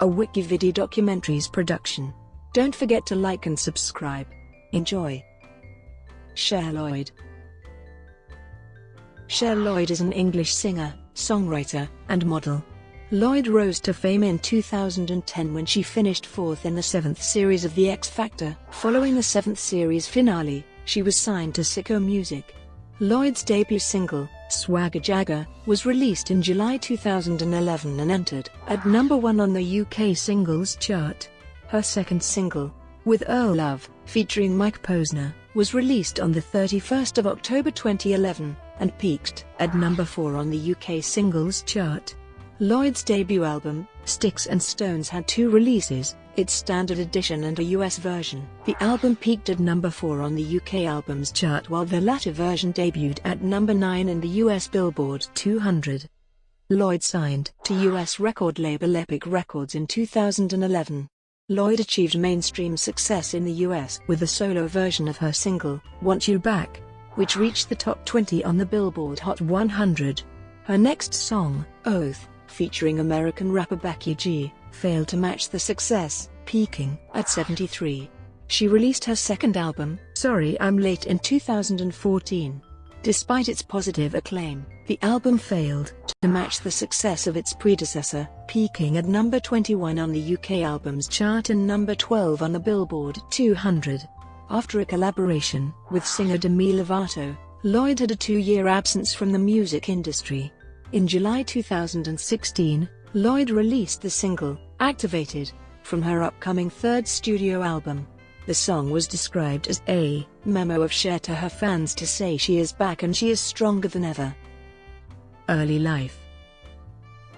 a WikiVidi Documentaries production. Don't forget to like and subscribe. Enjoy. Cher Lloyd. Cher Lloyd is an English singer, songwriter, and model. Lloyd rose to fame in 2010 when she finished fourth in the 7th series of The X Factor. Following the 7th series finale, she was signed to Syco Music. Lloyd's debut single, Swagger Jagger, was released in July 2011 and entered at number 1 on the UK singles chart. Her second single, With Earl Love, featuring Mike Posner, was released on the 31st of October 2011, and peaked at number 4 on the UK singles chart. Lloyd's debut album, Sticks and Stones, had 2 releases, its standard edition and a US version. The album peaked at number 4 on the UK albums chart, while the latter version debuted at number 9 in the US Billboard 200. Lloyd signed to US record label Epic Records in 2011. Lloyd achieved mainstream success in the US with a solo version of her single, Want You Back, which reached the top 20 on the Billboard Hot 100. Her next song, Oath, featuring American rapper Becky G, failed to match the success, peaking at 73. She released her second album, Sorry I'm Late, in 2014. Despite its positive acclaim, the album failed to match the success of its predecessor, peaking at number 21 on the UK albums chart and number 12 on the Billboard 200. After a collaboration with singer Demi Lovato, Lloyd had a 2-year absence from the music industry. In July 2016, Lloyd released the single, Activated, from her upcoming third studio album. The song was described as a memo of Cher to her fans to say she is back and she is stronger than ever. Early life.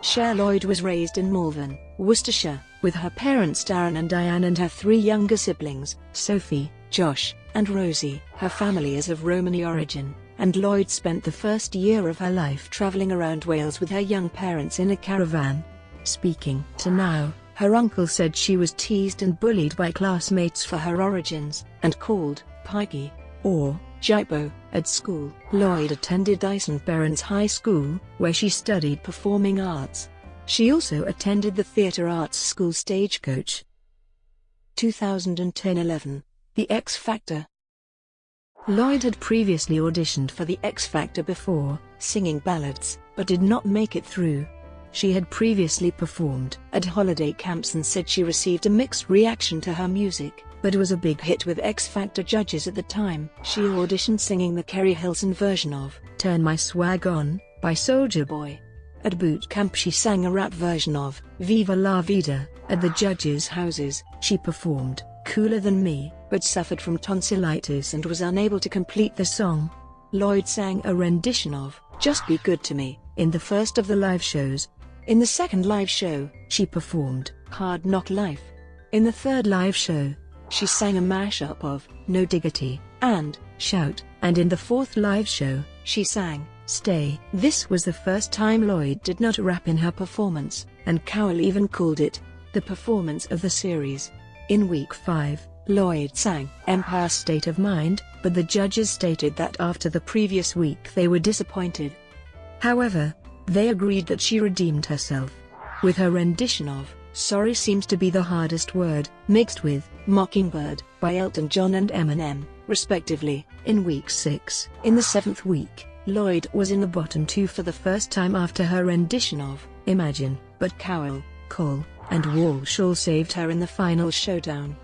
Cher Lloyd was raised in Malvern, Worcestershire, with her parents Darren and Diane and her 3 younger siblings, Sophie, Josh, and Rosie. Her family is of Romani origin, and Lloyd spent the first year of her life travelling around Wales with her young parents in a caravan. Speaking to Now, her uncle said she was teased and bullied by classmates for her origins, and called Pikey, or Jipo, at school. Lloyd attended Dyson Perrins High School, where she studied performing arts. She also attended the Theatre Arts School Stagecoach. 2010-11, The X Factor. Lloyd had previously auditioned for The X Factor before, singing ballads, but did not make it through. She had previously performed at holiday camps and said she received a mixed reaction to her music, but was a big hit with X Factor judges at the time. She auditioned singing the Kerry Hilson version of Turn My Swag On by Soulja Boy. At boot camp she sang a rap version of Viva La Vida. At the judges' houses, she performed Cooler Than Me, but suffered from tonsillitis and was unable to complete the song. Lloyd sang a rendition of Just Be Good to Me in the first of the live shows. In the second live show, she performed Hard Knock Life. In the third live show, she sang a mashup of No Diggity and Shout, and in the fourth live show, she sang Stay. This was the first time Lloyd did not rap in her performance, and Cowell even called it the performance of the series. In week 5, Lloyd sang Empire State of Mind, but the judges stated that after the previous week they were disappointed. However, they agreed that she redeemed herself with her rendition of Sorry Seems to Be the Hardest Word, mixed with Mockingbird by Elton John and Eminem, respectively. In week 6, in the 7th week, Lloyd was in the bottom 2 for the first time after her rendition of Imagine, but Cowell, Cole, and Walsh all saved her in the final showdown.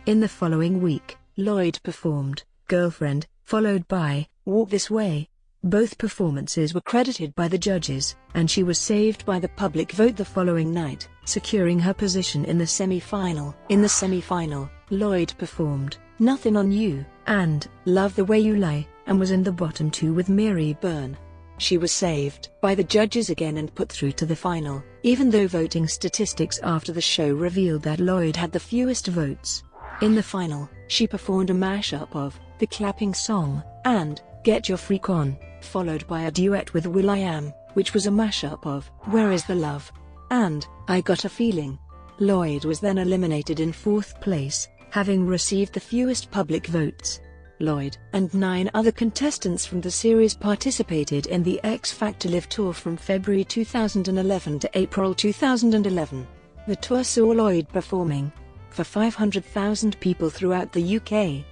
In the following week, Lloyd performed Girlfriend, followed by Walk This Way. Both performances were credited by the judges, and she was saved by the public vote the following night, securing her position in the semi-final. In the semi-final, Lloyd performed Nothing on You and Love the Way You Lie, and was in the bottom 2 with Mary Byrne. She was saved by the judges again and put through to the final, even though voting statistics after the show revealed that Lloyd had the fewest votes. In the final, she performed a mashup of The Clapping Song and Get Your Freak On, followed by a duet with will.i.am, which was a mashup of Where Is the Love and I Got a Feeling. Lloyd was then eliminated in 4th place, having received the fewest public votes. Lloyd and 9 other contestants from the series participated in the X Factor Live tour from February 2011 to April 2011. The tour saw Lloyd performing for 500,000 people throughout the UK.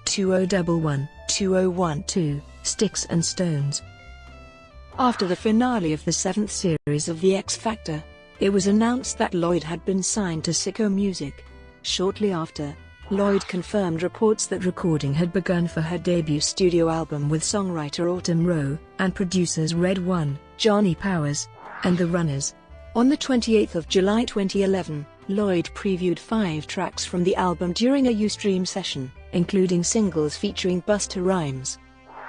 2011-2012, Sticks and Stones. After the finale of the 7th series of The X Factor, it was announced that Lloyd had been signed to Sicko Music. Shortly after, Lloyd confirmed reports that recording had begun for her debut studio album with songwriter Autumn Rowe and producers Red One, Johnny Powers, and The Runners. On the 28th of July 2011, Lloyd previewed 5 tracks from the album during a Ustream session, including singles featuring Busta Rhymes,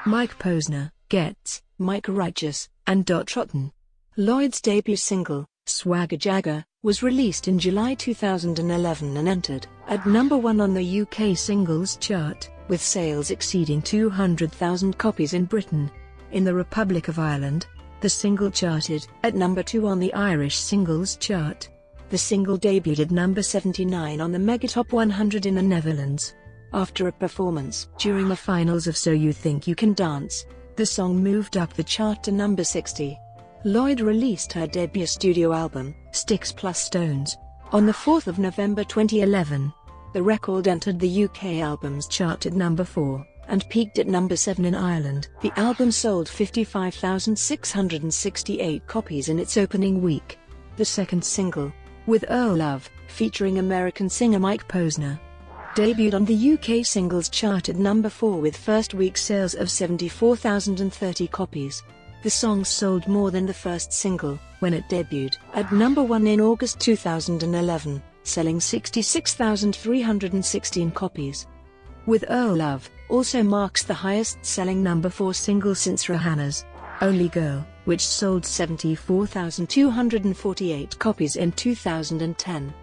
Mike Posner, Ghetts, Mike Righteous, and Dot Rotten. Lloyd's debut single, Swagger Jagger, was released in July 2011 and entered at number 1 on the UK singles chart, with sales exceeding 200,000 copies in Britain. In the Republic of Ireland, the single charted at number 2 on the Irish singles chart. The single debuted at number 79 on the Megatop 100 in the Netherlands. After a performance during the finals of So You Think You Can Dance, the song moved up the chart to number 60. Lloyd released her debut studio album, Sticks Plus Stones, on the 4th of November 2011. The record entered the UK albums chart at number 4, and peaked at number 7 in Ireland. The album sold 55,668 copies in its opening week. The second single, With Earl Love, featuring American singer Mike Posner, debuted on the UK singles chart at number 4 with first week sales of 74,030 copies. The song sold more than the first single, when it debuted at number 1 in August 2011, selling 66,316 copies. With Earl Love also marks the highest-selling number 4 single since Rihanna's Only Girl, which sold 74,248 copies in 2010.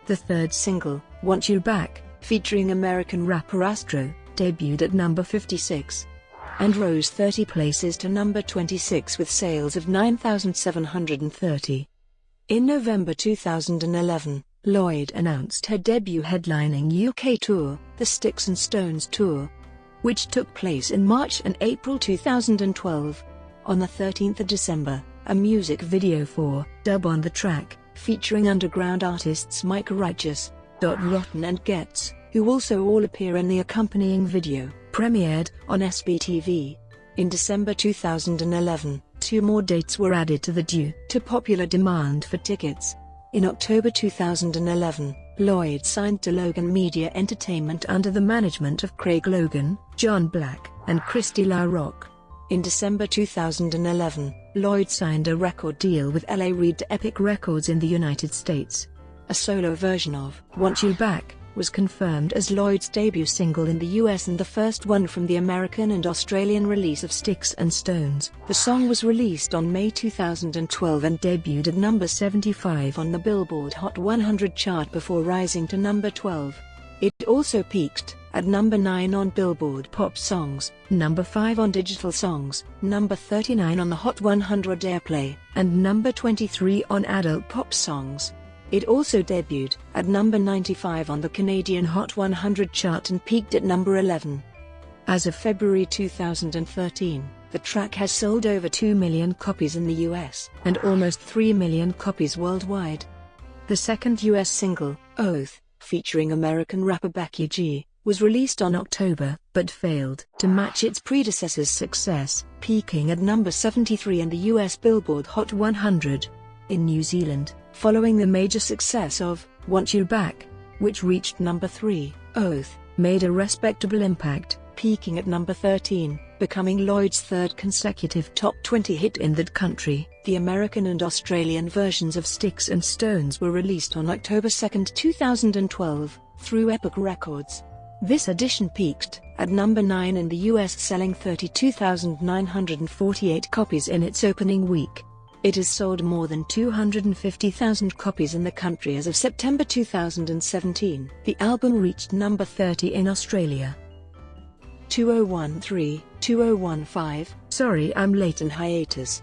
The third single, Want You Back, featuring American rapper Astro, debuted at number 56 and rose 30 places to number 26 with sales of 9,730. In November 2011, Lloyd announced her debut headlining UK tour, the Sticks and Stones Tour, which took place in March and April 2012. On the 13th of December, a music video for Dub on the Track, featuring underground artists Mike Righteous, Dot Rotten and Ghetts, who also all appear in the accompanying video, premiered on SBTV. In December 2011, 2 more dates were added to the due to popular demand for tickets. In October 2011, Lloyd signed to Logan Media Entertainment under the management of Craig Logan, John Black, and Christy La Rock. In December 2011, Lloyd signed a record deal with LA Reid to Epic Records in the United States. A solo version of Want You Back was confirmed as Lloyd's debut single in the US and the first one from the American and Australian release of Sticks and Stones. The song was released on May 2012 and debuted at number 75 on the Billboard Hot 100 chart before rising to number 12. It also peaked at number 9 on Billboard Pop Songs, number 5 on Digital Songs, number 39 on the Hot 100 Airplay, and number 23 on Adult Pop Songs. It also debuted at number 95 on the Canadian Hot 100 chart and peaked at number 11. As of February 2013, the track has sold over 2 million copies in the US and almost 3 million copies worldwide. The second US single, Oath, featuring American rapper Becky G, was released on October, but failed to match its predecessor's success, peaking at number 73 in the US Billboard Hot 100. In New Zealand, following the major success of Want You Back, which reached number 3, Oath made a respectable impact, peaking at number 13, becoming Lloyd's third consecutive top 20 hit in that country. The American and Australian versions of Sticks and Stones were released on October 2, 2012, through Epic Records. This edition peaked at number 9 in the US, selling 32,948 copies in its opening week. It has sold more than 250,000 copies in the country as of September 2017. The album reached number 30 in Australia. 2013-2015, Sorry I'm Late and hiatus.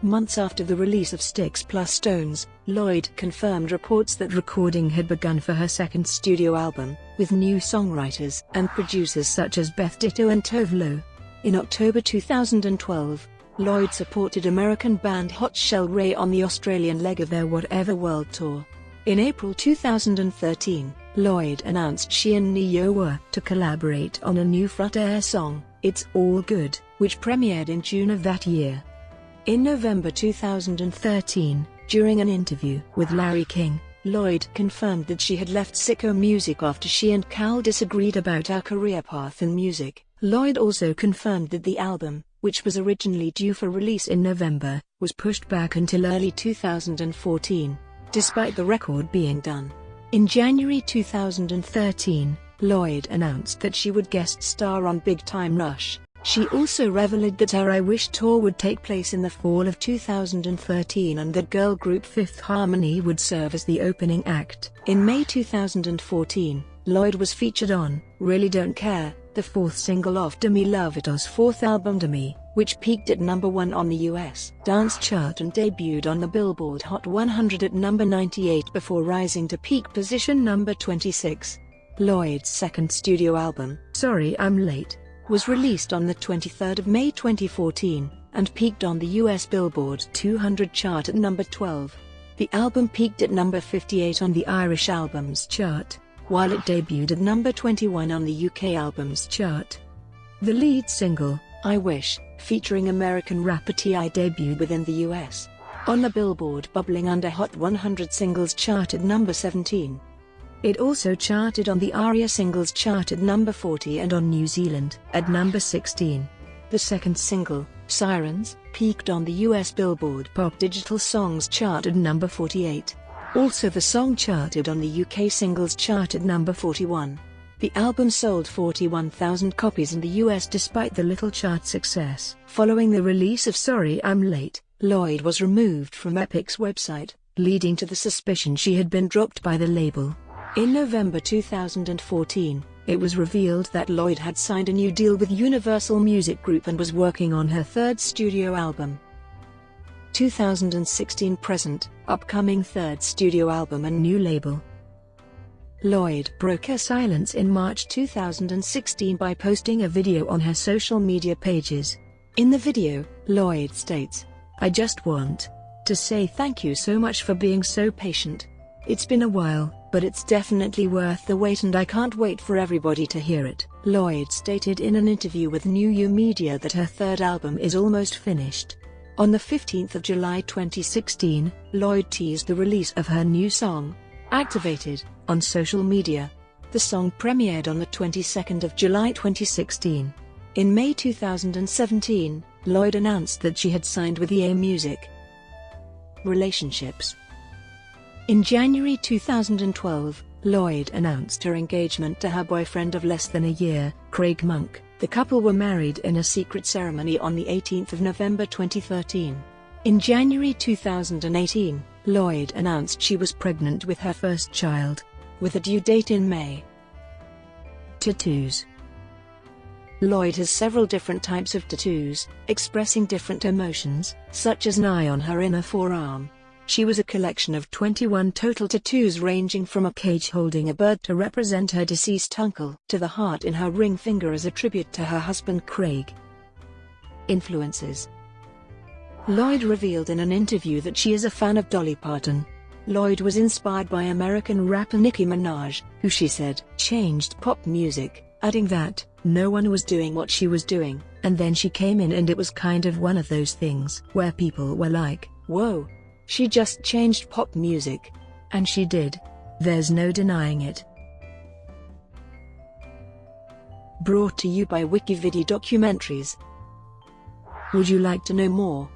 Months after the release of Sticks Plus Stones, Lloyd confirmed reports that recording had begun for her second studio album, with new songwriters and producers such as Beth Ditto and Tove Lo. In October 2012, Lloyd supported American band Hot Shell Ray on the Australian leg of their Whatever World Tour. In April 2013, Lloyd announced she and Ne-Yo were to collaborate on a new Front Air song, It's All Good, which premiered in June of that year. In November 2013, during an interview with Larry King, Lloyd confirmed that she had left Sicko Music after she and Cal disagreed about her career path in music. Lloyd also confirmed that the album, which was originally due for release in November, was pushed back until early 2014, despite the record being done. In January 2013, Lloyd announced that she would guest star on Big Time Rush. She also revealed that her I Wish tour would take place in the fall of 2013 and that girl group Fifth Harmony would serve as the opening act. In May 2014, Lloyd was featured on Really Don't Care, the fourth single off Demi Lovato's fourth album Demi, which peaked at number 1 on the US dance chart and debuted on the Billboard Hot 100 at number 98 before rising to peak position number 26. Lloyd's second studio album, Sorry I'm Late, was released on the 23rd of May 2014, and peaked on the US Billboard 200 chart at number 12. The album peaked at number 58 on the Irish Albums chart, while it debuted at number 21 on the UK Albums chart. The lead single, I Wish, featuring American rapper T.I. debuted within the US on the Billboard Bubbling Under Hot 100 Singles chart at number 17. It also charted on the ARIA Singles chart at number 40 and on New Zealand at number 16. The second single, Sirens, peaked on the US Billboard Pop Digital Songs chart at number 48. Also the song charted on the UK Singles chart at number 41. The album sold 41,000 copies in the US despite the little chart success. Following the release of Sorry I'm Late, Lloyd was removed from Epic's website, leading to the suspicion she had been dropped by the label. In November 2014, it was revealed that Lloyd had signed a new deal with Universal Music Group and was working on her third studio album. 2016 present, upcoming third studio album and new label. Lloyd broke her silence in March 2016 by posting a video on her social media pages. In the video, Lloyd states, "I just want to say thank you so much for being so patient. It's been a while, but it's definitely worth the wait and I can't wait for everybody to hear it." Lloyd stated in an interview with New You Media that her third album is almost finished. On the 15th of July 2016, Lloyd teased the release of her new song, Activated, on social media. The song premiered on the 22nd of July 2016. In May 2017, Lloyd announced that she had signed with EA Music. Relationships. In January 2012, Lloyd announced her engagement to her boyfriend of less than a year, Craig Monk. The couple were married in a secret ceremony on the 18th of November 2013. In January 2018, Lloyd announced she was pregnant with her first child, with a due date in May. Tattoos. Lloyd has several different types of tattoos, expressing different emotions, such as an eye on her inner forearm. She was a collection of 21 total tattoos ranging from a cage holding a bird to represent her deceased uncle to the heart in her ring finger as a tribute to her husband Craig. Influences. Lloyd revealed in an interview that she is a fan of Dolly Parton. Lloyd was inspired by American rapper Nicki Minaj, who she said changed pop music, adding that no one was doing what she was doing, and then she came in and it was kind of one of those things where people were like, whoa. She just changed pop music. And she did. There's no denying it. Brought to you by WikiVidi Documentaries. Would you like to know more?